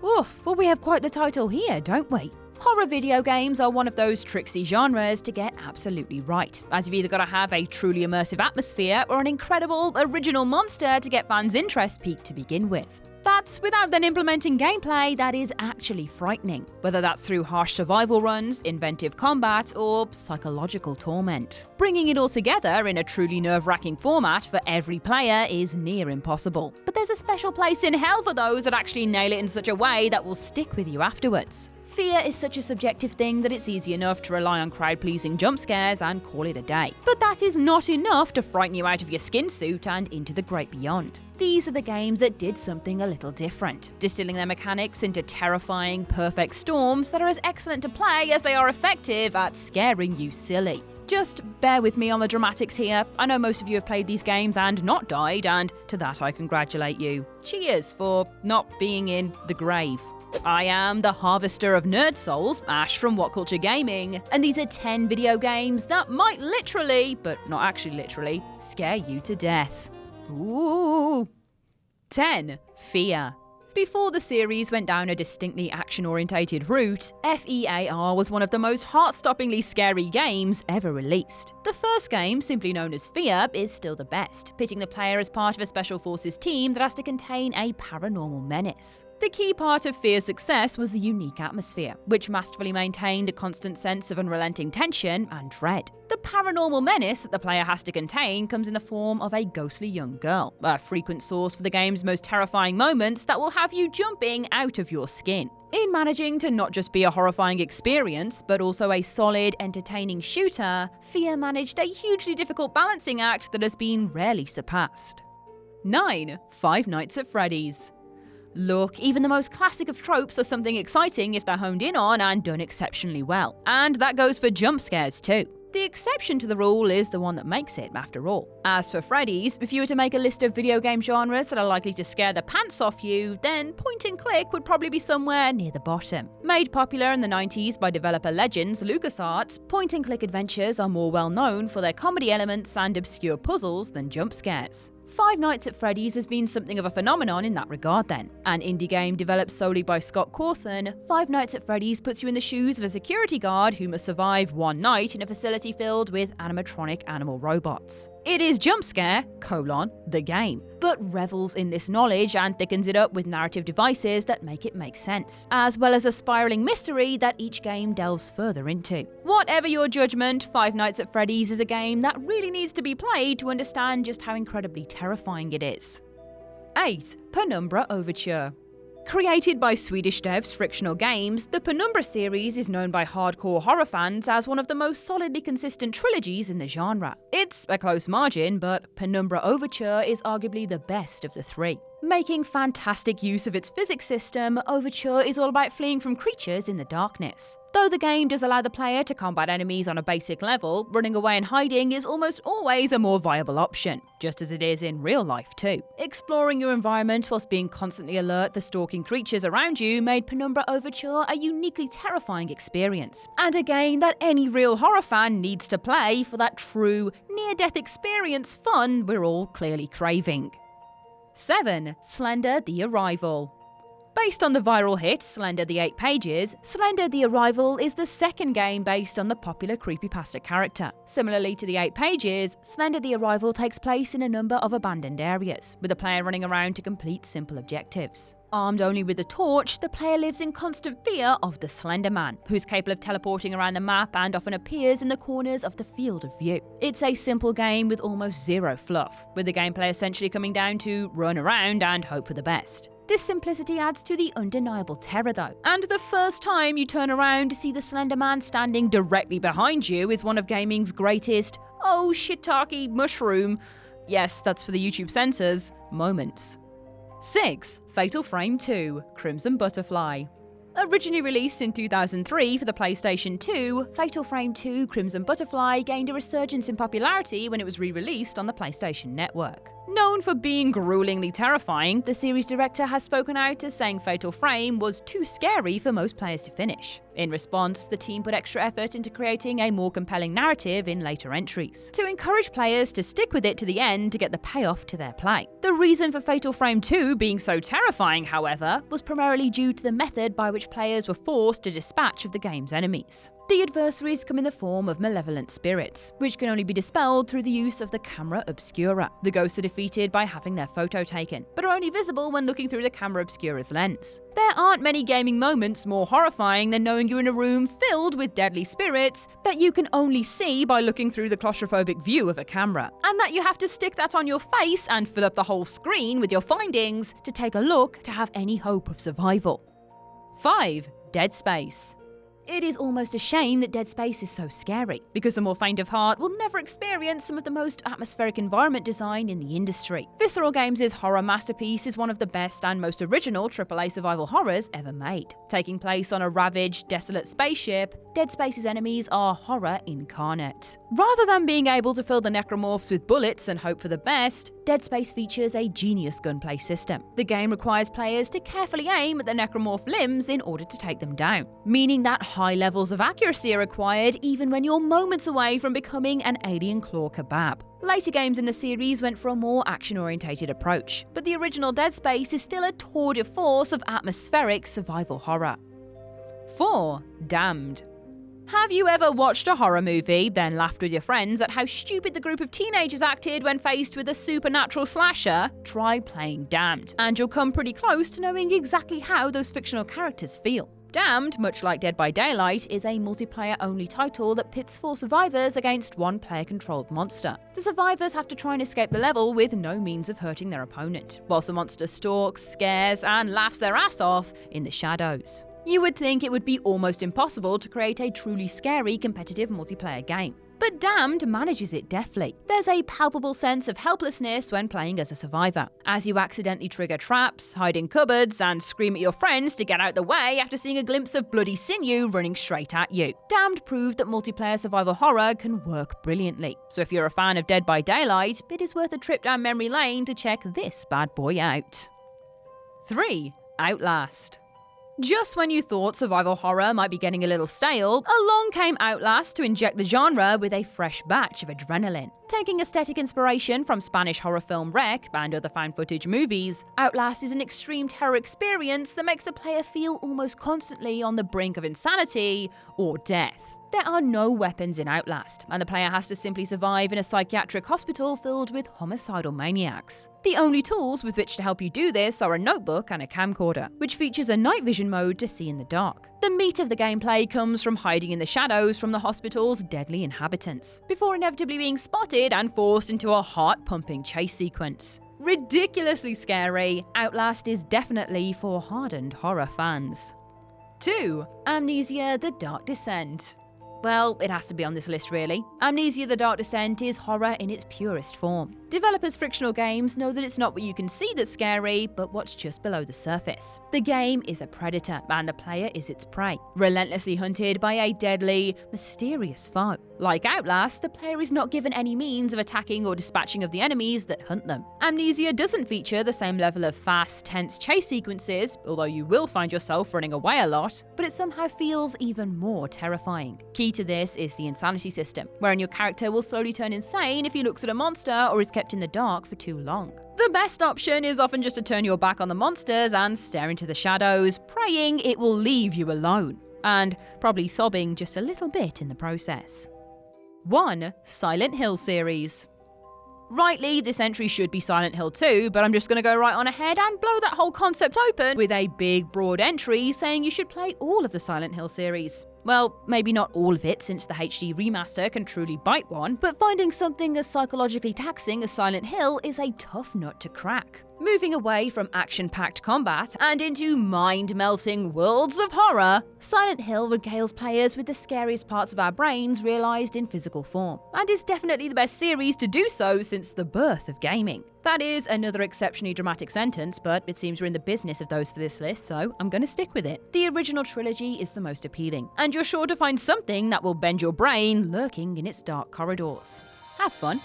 Oof, well we have quite the title here, don't we? Horror video games are one of those tricksy genres to get absolutely right, as you've either got to have a truly immersive atmosphere or an incredible, original monster to get fans' interest peaked to begin with. That's without then implementing gameplay that is actually frightening, whether that's through harsh survival runs, inventive combat, or psychological torment. Bringing it all together in a truly nerve-wracking format for every player is near impossible. But there's a special place in hell for those that actually nail it in such a way that will stick with you afterwards. Fear is such a subjective thing that it's easy enough to rely on crowd-pleasing jump scares and call it a day. But that is not enough to frighten you out of your skin suit and into the great beyond. These are the games that did something a little different, distilling their mechanics into terrifying, perfect storms that are as excellent to play as they are effective at scaring you silly. Just bear with me on the dramatics here. I know most of you have played these games and not died, and to that I congratulate you. Cheers for not being in the grave. I am the harvester of nerd souls, Ash from WhatCulture Gaming, and these are 10 video games that might literally, but not actually literally, scare you to death. Ooh. 10. Fear. Before the series went down a distinctly action-orientated route, FEAR was one of the most heart-stoppingly scary games ever released. The first game, simply known as Fear, is still the best, pitting the player as part of a Special Forces team that has to contain a paranormal menace. The key part of Fear's success was the unique atmosphere, which masterfully maintained a constant sense of unrelenting tension and dread. The paranormal menace that the player has to contain comes in the form of a ghostly young girl, a frequent source for the game's most terrifying moments that will have you jumping out of your skin. In managing to not just be a horrifying experience, but also a solid, entertaining shooter, Fear managed a hugely difficult balancing act that has been rarely surpassed. 9. Five Nights at Freddy's. Look, even the most classic of tropes are something exciting if they're honed in on and done exceptionally well. And that goes for jump scares too. The exception to the rule is the one that makes it, after all. As for Freddy's, if you were to make a list of video game genres that are likely to scare the pants off you, then point and click would probably be somewhere near the bottom. Made popular in the 90s by developer legends LucasArts, point and click adventures are more well known for their comedy elements and obscure puzzles than jump scares. Five Nights at Freddy's has been something of a phenomenon in that regard then. An indie game developed solely by Scott Cawthon, Five Nights at Freddy's puts you in the shoes of a security guard who must survive one night in a facility filled with animatronic animal robots. It is jump scare, the game, but revels in this knowledge and thickens it up with narrative devices that make it make sense, as well as a spiraling mystery that each game delves further into. Whatever your judgment, Five Nights at Freddy's is a game that really needs to be played to understand just how incredibly terrifying it is. 8. Penumbra Overture. Created by Swedish devs Frictional Games, the Penumbra series is known by hardcore horror fans as one of the most solidly consistent trilogies in the genre. It's a close margin, but Penumbra Overture is arguably the best of the three. Making fantastic use of its physics system, Overture is all about fleeing from creatures in the darkness. Though the game does allow the player to combat enemies on a basic level, running away and hiding is almost always a more viable option, just as it is in real life too. Exploring your environment whilst being constantly alert for stalking creatures around you made Penumbra Overture a uniquely terrifying experience, and a game that any real horror fan needs to play for that true, near-death experience fun we're all clearly craving. 7. Slender: The Arrival. Based on the viral hit Slender: The 8 Pages, Slender: The Arrival is the second game based on the popular creepypasta character. Similarly to The 8 Pages, Slender: The Arrival takes place in a number of abandoned areas, with the player running around to complete simple objectives. Armed only with a torch, the player lives in constant fear of the Slender Man, who's capable of teleporting around the map and often appears in the corners of the field of view. It's a simple game with almost zero fluff, with the gameplay essentially coming down to run around and hope for the best. This simplicity adds to the undeniable terror though, and the first time you turn around to see the Slender Man standing directly behind you is one of gaming's greatest, oh shiitake mushroom, yes, that's for the YouTube censors, moments. 6. Fatal Frame 2: Crimson Butterfly. Originally released in 2003 for the PlayStation 2, Fatal Frame 2: Crimson Butterfly gained a resurgence in popularity when it was re-released on the PlayStation Network. Known for being gruelingly terrifying, the series director has spoken out as saying Fatal Frame was too scary for most players to finish. In response, the team put extra effort into creating a more compelling narrative in later entries, to encourage players to stick with it to the end to get the payoff to their play. The reason for Fatal Frame 2 being so terrifying, however, was primarily due to the method by which players were forced to dispatch of the game's enemies. The adversaries come in the form of malevolent spirits, which can only be dispelled through the use of the camera obscura. The ghosts are defeated by having their photo taken, but are only visible when looking through the camera obscura's lens. There aren't many gaming moments more horrifying than knowing you're in a room filled with deadly spirits that you can only see by looking through the claustrophobic view of a camera, and that you have to stick that on your face and fill up the whole screen with your findings to take a look to have any hope of survival. 5. Dead Space. It is almost a shame that Dead Space is so scary, because the more faint of heart will never experience some of the most atmospheric environment design in the industry. Visceral Games' horror masterpiece is one of the best and most original AAA survival horrors ever made. Taking place on a ravaged, desolate spaceship, Dead Space's enemies are horror incarnate. Rather than being able to fill the necromorphs with bullets and hope for the best, Dead Space features a genius gunplay system. The game requires players to carefully aim at the necromorph limbs in order to take them down, meaning that high levels of accuracy are required even when you're moments away from becoming an alien claw kebab. Later games in the series went for a more action-orientated approach, but the original Dead Space is still a tour de force of atmospheric survival horror. 4. Damned. Have you ever watched a horror movie, then laughed with your friends at how stupid the group of teenagers acted when faced with a supernatural slasher? Try playing Damned, and you'll come pretty close to knowing exactly how those fictional characters feel. Damned, much like Dead by Daylight, is a multiplayer-only title that pits 4 survivors against one player-controlled monster. The survivors have to try and escape the level with no means of hurting their opponent, whilst the monster stalks, scares, and laughs their ass off in the shadows. You would think it would be almost impossible to create a truly scary competitive multiplayer game. But Damned manages it deftly. There's a palpable sense of helplessness when playing as a survivor, as you accidentally trigger traps, hide in cupboards, and scream at your friends to get out the way after seeing a glimpse of bloody sinew running straight at you. Damned proved that multiplayer survival horror can work brilliantly, so if you're a fan of Dead by Daylight, it is worth a trip down memory lane to check this bad boy out. 3. Outlast. Just when you thought survival horror might be getting a little stale, along came Outlast to inject the genre with a fresh batch of adrenaline. Taking aesthetic inspiration from Spanish horror film Rec and other found footage movies, Outlast is an extreme terror experience that makes the player feel almost constantly on the brink of insanity or death. There are no weapons in Outlast, and the player has to simply survive in a psychiatric hospital filled with homicidal maniacs. The only tools with which to help you do this are a notebook and a camcorder, which features a night vision mode to see in the dark. The meat of the gameplay comes from hiding in the shadows from the hospital's deadly inhabitants, before inevitably being spotted and forced into a heart-pumping chase sequence. Ridiculously scary, Outlast is definitely for hardened horror fans. 2. Amnesia: The Dark Descent. Well, it has to be on this list really. Amnesia: The Dark Descent is horror in its purest form. Developers Frictional Games know that it's not what you can see that's scary, but what's just below the surface. The game is a predator, and the player is its prey, relentlessly hunted by a deadly, mysterious foe. Like Outlast, the player is not given any means of attacking or dispatching of the enemies that hunt them. Amnesia doesn't feature the same level of fast, tense chase sequences, although you will find yourself running away a lot, but it somehow feels even more terrifying. Key to this is the insanity system, wherein your character will slowly turn insane if he looks at a monster or is kept in the dark for too long. The best option is often just to turn your back on the monsters and stare into the shadows, praying it will leave you alone, and probably sobbing just a little bit in the process. 1. Silent Hill series. Rightly, this entry should be Silent Hill 2, but I'm just going to go right on ahead and blow that whole concept open with a big, broad entry saying you should play all of the Silent Hill series. Well, maybe not all of it, since the HD remaster can truly bite one, but finding something as psychologically taxing as Silent Hill is a tough nut to crack. Moving away from action-packed combat and into mind-melting worlds of horror, Silent Hill regales players with the scariest parts of our brains realised in physical form, and is definitely the best series to do so since the birth of gaming. That is another exceptionally dramatic sentence, but it seems we're in the business of those for this list, so I'm going to stick with it. The original trilogy is the most appealing, and you're sure to find something that will bend your brain lurking in its dark corridors. Have fun.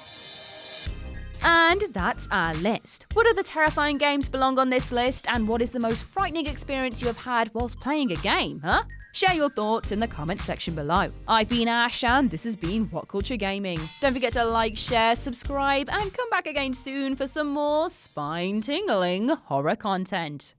And that's our list. What other terrifying games belong on this list, and what is the most frightening experience you have had whilst playing a game, huh? Share your thoughts in the comment section below. I've been Ash, and this has been WhatCulture Gaming. Don't forget to like, share, subscribe, and come back again soon for some more spine-tingling horror content.